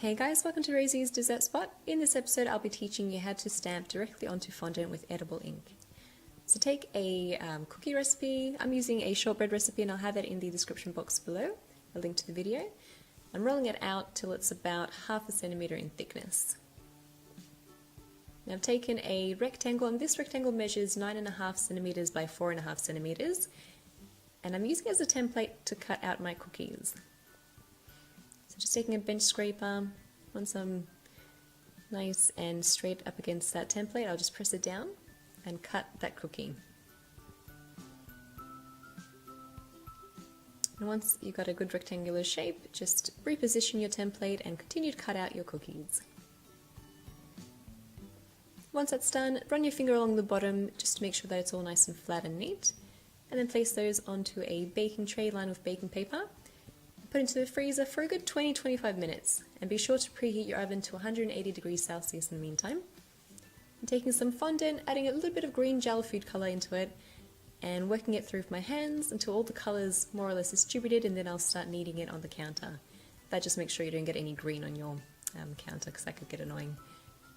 Hey guys, welcome to Rosie's Dessert Spot. In this episode I'll be teaching you how to stamp directly onto fondant with edible ink. So take a cookie recipe. I'm using a shortbread recipe and I'll have it in the description box below, a link to the video. I'm rolling it out till it's about 1/2 centimeter in thickness. Now I've taken a rectangle, and this rectangle measures 9.5 centimeters by 4.5 centimeters, and I'm using it as a template to cut out my cookies. So just taking a bench scraper, once I'm nice and straight up against that template, I'll just press it down and cut that cookie. And once you've got a good rectangular shape, just reposition your template and continue to cut out your cookies. Once that's done, run your finger along the bottom just to make sure that it's all nice and flat and neat, and then place those onto a baking tray lined with baking paper. Put into the freezer for a good 20-25 minutes, and be sure to preheat your oven to 180 degrees Celsius in the meantime. I'm taking some fondant, adding a little bit of green gel food colour into it, and working it through with my hands until all the colours more or less distributed, and then I'll start kneading it on the counter. That just makes sure you don't get any green on your counter, because that could get annoying.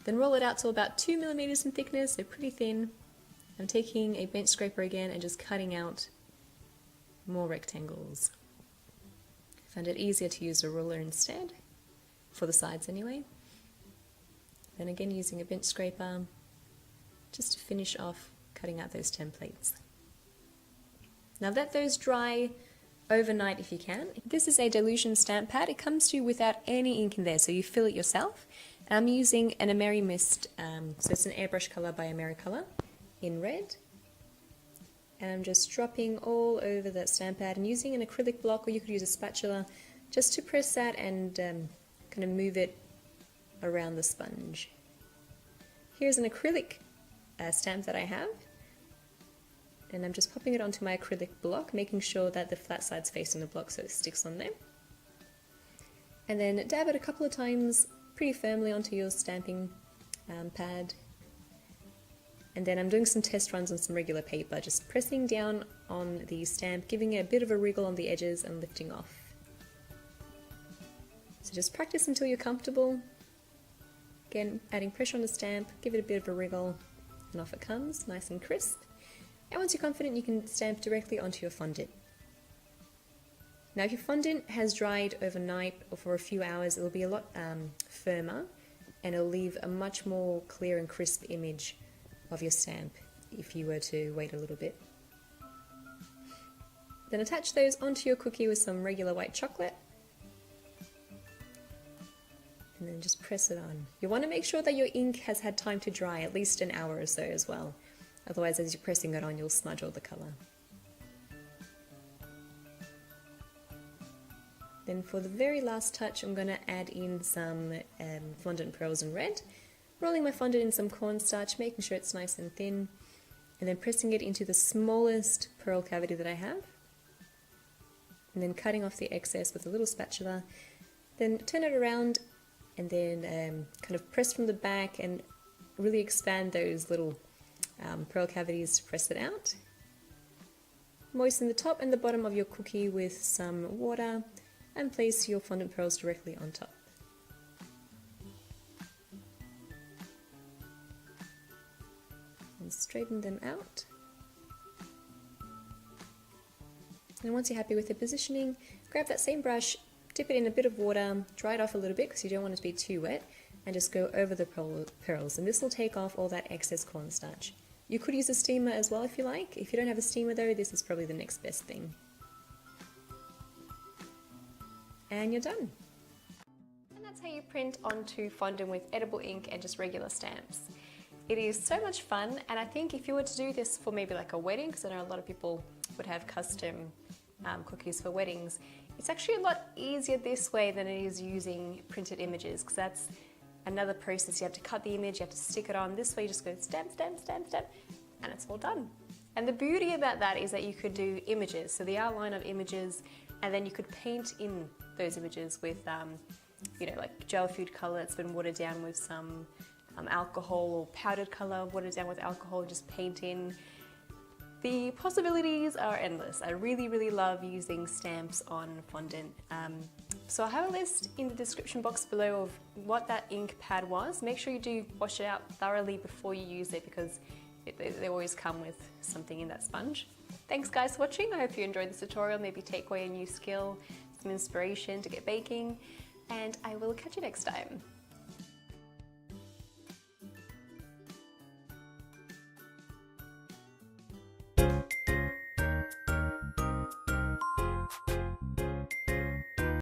Then roll it out to about 2 millimeters in thickness, so pretty thin. I'm taking a bench scraper again and just cutting out more rectangles. I found it easier to use a ruler instead, for the sides anyway. Then again using a bench scraper, just to finish off cutting out those templates. Now let those dry overnight if you can. This is a dilution stamp pad. It comes to you without any ink in there, so you fill it yourself. I'm using an AmeriMist, so it's an airbrush colour by AmeriColor in red. And I'm just dropping all over that stamp pad and using an acrylic block, or you could use a spatula, just to press that and kind of move it around the sponge. Here's an acrylic stamp that I have, and I'm just popping it onto my acrylic block, making sure that the flat side's facing the block so it sticks on there. And then dab it a couple of times pretty firmly onto your stamping pad. And then I'm doing some test runs on some regular paper, just pressing down on the stamp, giving it a bit of a wriggle on the edges and lifting off. So just practice until you're comfortable. Again, adding pressure on the stamp, give it a bit of a wriggle, and off it comes, nice and crisp. And once you're confident, you can stamp directly onto your fondant. Now if your fondant has dried overnight or for a few hours, it will be a lot firmer, and it'll leave a much more clear and crisp image of your stamp if you were to wait a little bit. Then attach those onto your cookie with some regular white chocolate, and then just press it on. You want to make sure that your ink has had time to dry, at least an hour or so as well. Otherwise, as you're pressing it on, you'll smudge all the colour. Then for the very last touch, I'm going to add in some fondant pearls in red. Rolling my fondant in some cornstarch, making sure it's nice and thin, and then pressing it into the smallest pearl cavity that I have, and then cutting off the excess with a little spatula. Then turn it around and then kind of press from the back and really expand those little pearl cavities to press it out. Moisten the top and the bottom of your cookie with some water and place your fondant pearls directly on top. And straighten them out. And once you're happy with the positioning, grab that same brush, dip it in a bit of water, dry it off a little bit because you don't want it to be too wet, and just go over the pearls, and this will take off all that excess cornstarch. You could use a steamer as well if you like. If you don't have a steamer though, this is probably the next best thing. And you're done. And that's how you print onto fondant with edible ink and just regular stamps. It is so much fun, and I think if you were to do this for maybe like a wedding, because I know a lot of people would have custom cookies for weddings, it's actually a lot easier this way than it is using printed images, because that's another process. You have to cut the image, you have to stick it on. This way you just go stamp, stamp, stamp, stamp, and it's all done. And the beauty about that is that you could do images, so the outline of images, and then you could paint in those images with, you know, like gel food color that's been watered down with some alcohol, or powdered color watered down with alcohol, and just paint in. The possibilities are endless. I really love using stamps on fondant. So I have a list in the description box below of what that ink pad was. Make sure you do wash it out thoroughly before you use it, because they always come with something in that sponge. Thanks guys for watching. I hope you enjoyed this tutorial. Maybe take away a new skill, some inspiration to get baking, and I will catch you next time.